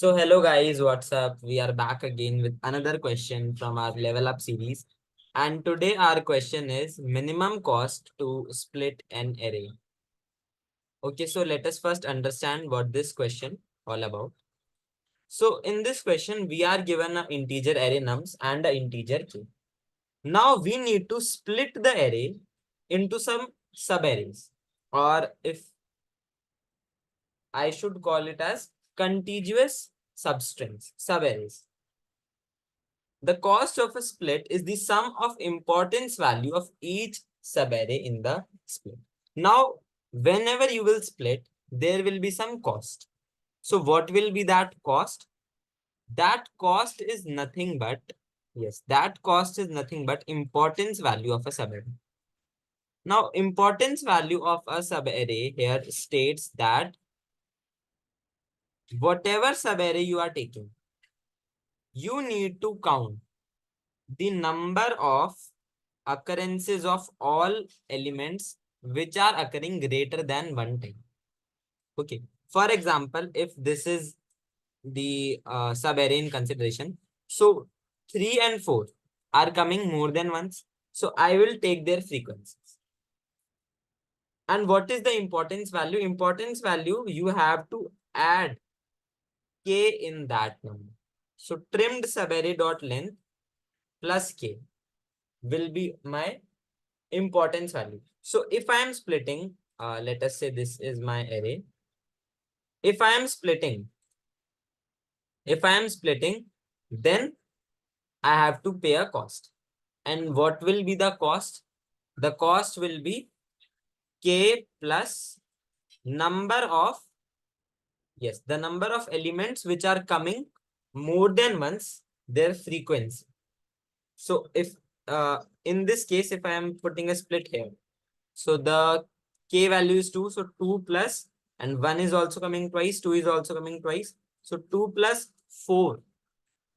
So hello guys, what's up? We are back again with another question from our level up series. And today our question is minimum cost to split an array. Okay, so let us first understand what this question all about. So in this question, we are given an integer array nums and an integer k. Now we need to split the array into some sub-arrays, or if I should call it as contiguous substrings, sub-arrays. The cost of a split is the sum of importance value of each subarray in the split. Now, whenever you will split, there will be some cost. So what will be that cost? That cost is nothing but, yes, that cost is nothing but importance value of a subarray. Now, importance value of a subarray here states that whatever subarray you are taking, you need to count the number of occurrences of all elements which are occurring greater than one time. Okay. For example, if this is the subarray in consideration, so 3 and 4 are coming more than once. So I will take their frequencies. And what is the importance value? Importance value, you have to add k in that number. So trimmed subarray dot length plus k will be my importance value. So if I am splitting, let us say this is my array. If I am splitting, then I have to pay a cost. And what will be the cost? The cost will be k plus number of, yes, the number of elements which are coming more than once, their frequency. So if in this case, if I am putting a split here, so the k value is 2. So 2 plus, and 1 is also coming twice, 2 is also coming twice. So 2 plus 4,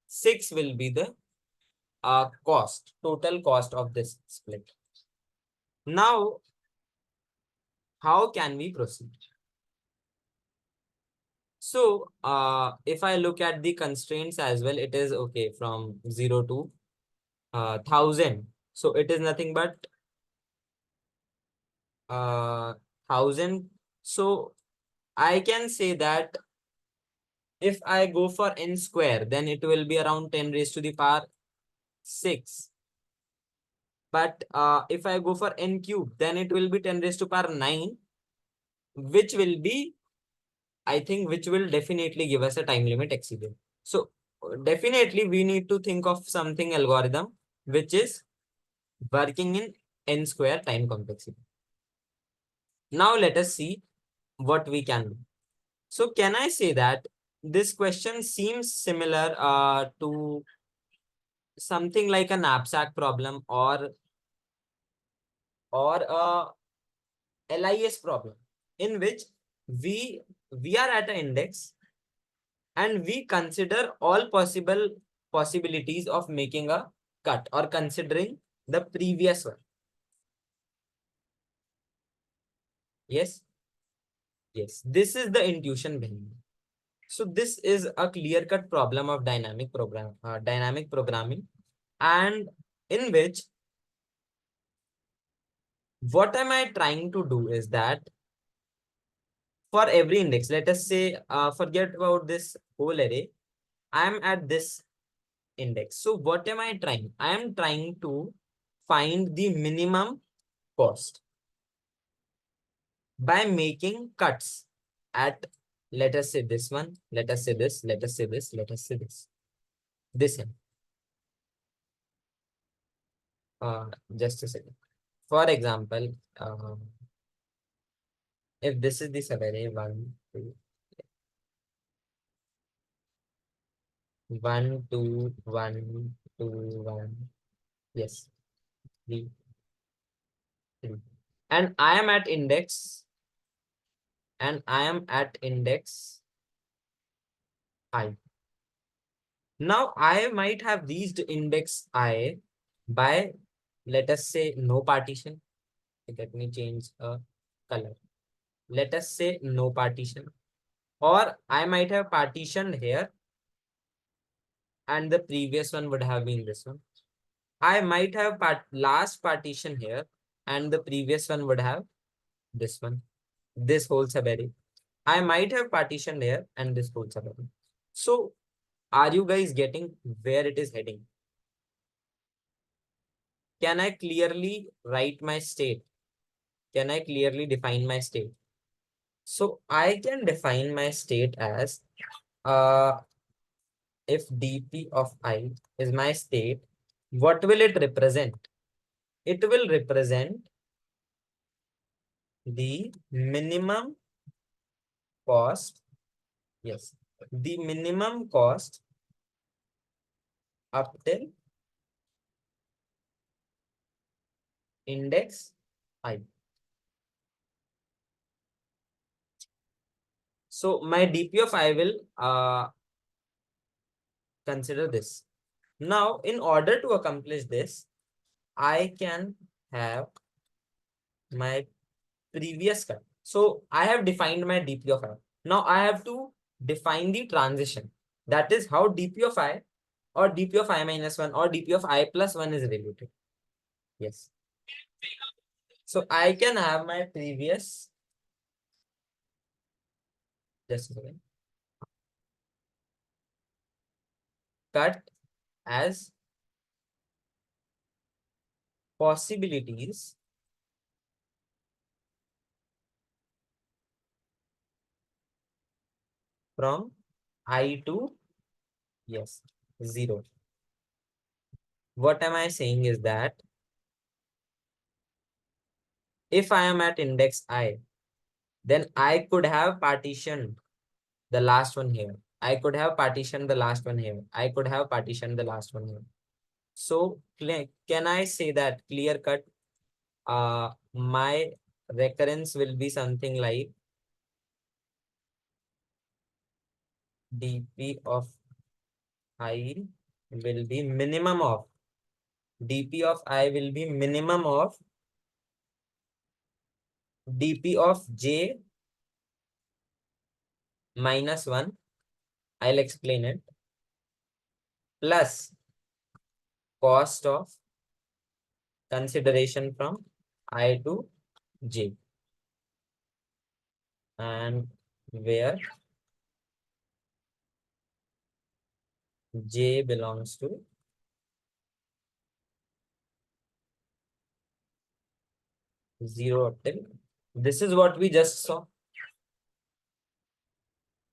6 will be the total cost of this split. Now, how can we proceed? So if I look at the constraints as well, it is okay from 0 to 1000. So it is nothing but 1000. So I can say that if I go for n square, then it will be around 10 raised to the power 6. But if I go for n cube, then it will be 10 raised to power 9, which will be, I think, which will definitely give us a time limit exceeded. So definitely we need to think of something algorithm which is working in n square time complexity. Now let us see what we can do. So can I say that this question seems similar to something like a knapsack problem or a LIS problem, in which we are at an index and we consider all possibilities of making a cut or considering the previous one. Yes, yes, this is the intuition behind it. So this is a clear-cut problem of dynamic programming, and in which what am I trying to do is that for every index, let us say, forget about this whole array. I am at this index. So what am I trying? I am trying to find the minimum cost by making cuts at, let us say this one, let us say this, let us say this, let us say this one. Just a second. For example, if this is the subarray 1, 2, 1, 2, 1, 2, 1, yes, 3, 3. And I am at index, I. Now I might have reached index I by, let us say, no partition. Let me change a color. Let us say no partition. Or I might have partitioned here and the previous one would have been this one. I might have last partition here and the previous one would have this one. This holds a berry. I might have partitioned here and this holds a berry. So are you guys getting where it is heading? Can I clearly write my state? Can I clearly define my state? So I can define my state as if dp of I is my state, what will it represent? It will represent the minimum cost. Yes, the minimum cost up till index I. So my dp of I will consider this. Now, in order to accomplish this, I can have my previous cut. So I have defined my dp of I. Now I have to define the transition. That is how dp of I or dp of I minus 1 or dp of I plus 1 is related. Yes. So I can have my previous, just a second, cut as possibilities from I to, yes, 0. What am I saying is that if I am at index I, then I could have partitioned the last one here. I could have partitioned the last one here. I could have partitioned the last one here. So can I say that clear cut, my recurrence will be something like dp of I will be minimum of, dp of I will be minimum of dp of j minus 1. I'll explain it. Plus cost of consideration from I to j, and where j belongs to 0 up till. This is what we just saw.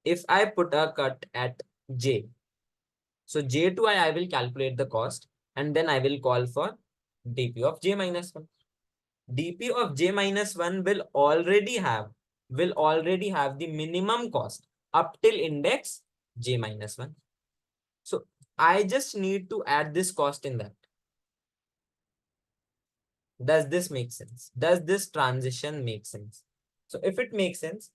If I put a cut at j, so j to I will calculate the cost and then I will call for dp of j minus 1. dp of j minus 1 will already have the minimum cost up till index j minus 1. So I just need to add this cost in that. Does this make sense? Does this transition make sense? So if it makes sense,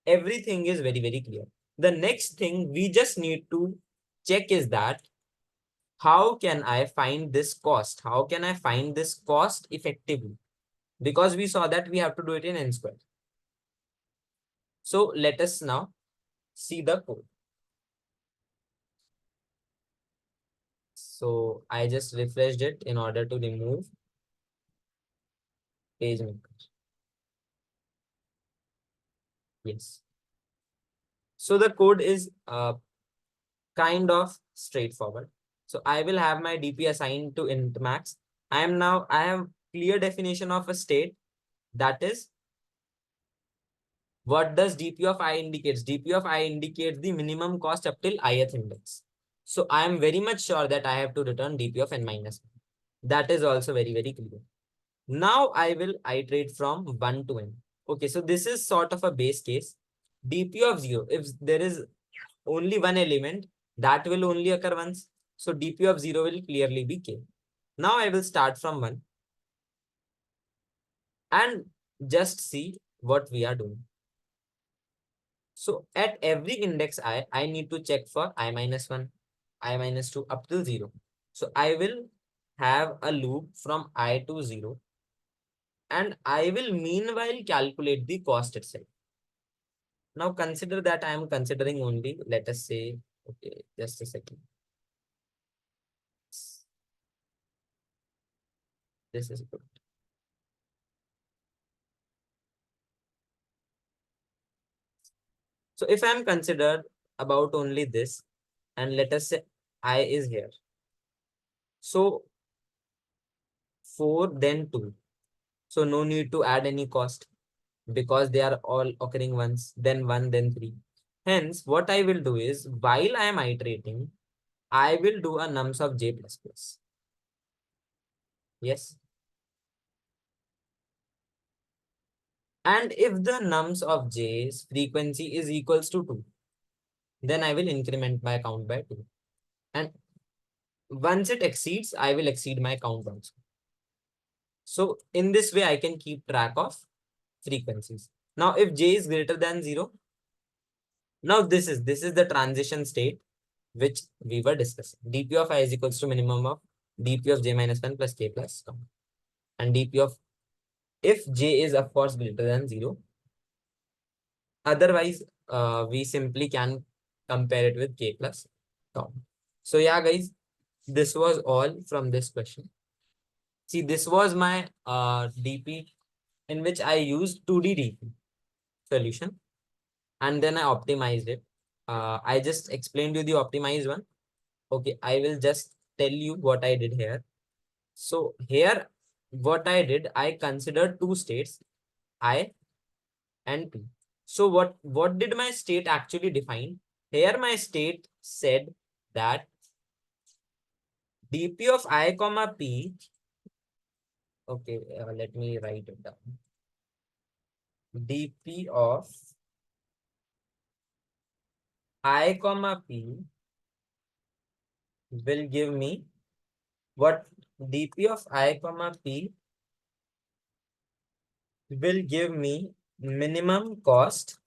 everything is very, very clear. The next thing we just need to check is that how can I find this cost? How can I find this cost effectively? Because we saw that we have to do it in n square. So let us now see the code. So I just refreshed it in order to remove PageMaker. Yes. So the code is kind of straightforward. So I will have my DP assigned to int max. I have clear definition of a state. That is, what does DP of I indicates? DP of I indicates the minimum cost up till ith index. So I am very much sure that I have to return DP of n minus 1. That is also very, very clear. Now I will iterate from 1 to n. Okay, so this is sort of a base case. DP of 0, if there is only one element, that will only occur once. So DP of 0 will clearly be k. Now I will start from 1 and just see what we are doing. So at every index I need to check for I minus 1, I minus 2 up till 0. So I will have a loop from I to 0 and I will meanwhile calculate the cost itself. Now consider that I am considering only, let us say, okay, just a second. This is good. So if I am considered about only this, and let us say I is here. So 4, then 2. So no need to add any cost because they are all occurring once, then 1, then 3. Hence, what I will do is, while I am iterating, I will do a nums of j plus plus. Yes. And if the nums of j's frequency is equals to 2, then I will increment my count by 2. And once it exceeds, I will exceed my count also. So in this way, I can keep track of frequencies. Now, if j is greater than 0, now this is the transition state which we were discussing. dp of I is equals to minimum of dp of j minus 1 plus k plus count. And dp of, if j is of course greater than 0, otherwise we simply can compare it with k plus count. So yeah, guys, this was all from this question. See, this was my dp in which I used 2D dp solution, and then I optimized it. I just explained you the optimized one. Okay, I will just tell you what I did here. So here, what I did, I considered two states, I and P. So what did my state actually define? Here my state said that dp of I comma P. Okay, let me write it down. dp of I comma P will give me what? dp of I comma P will give me minimum cost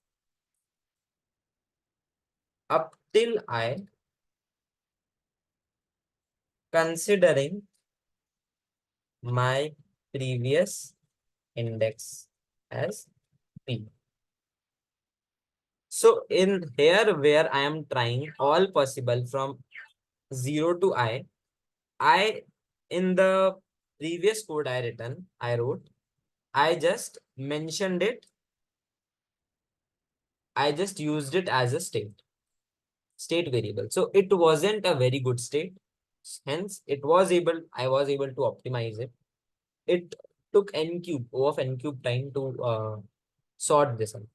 up till I, considering my previous index as P. So in here where I am trying all possible from 0 to I in the previous code I wrote, I just mentioned it, I just used it as a state variable. So it wasn't a very good state. Hence, I was able to optimize it. It took O of n cube time to sort this out.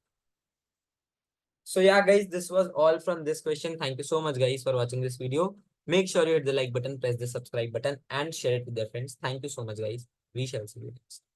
So yeah, guys, this was all from this question. Thank you so much, guys, for watching this video. Make sure you hit the like button, press the subscribe button, and share it with your friends. Thank you so much, guys. We shall see you next.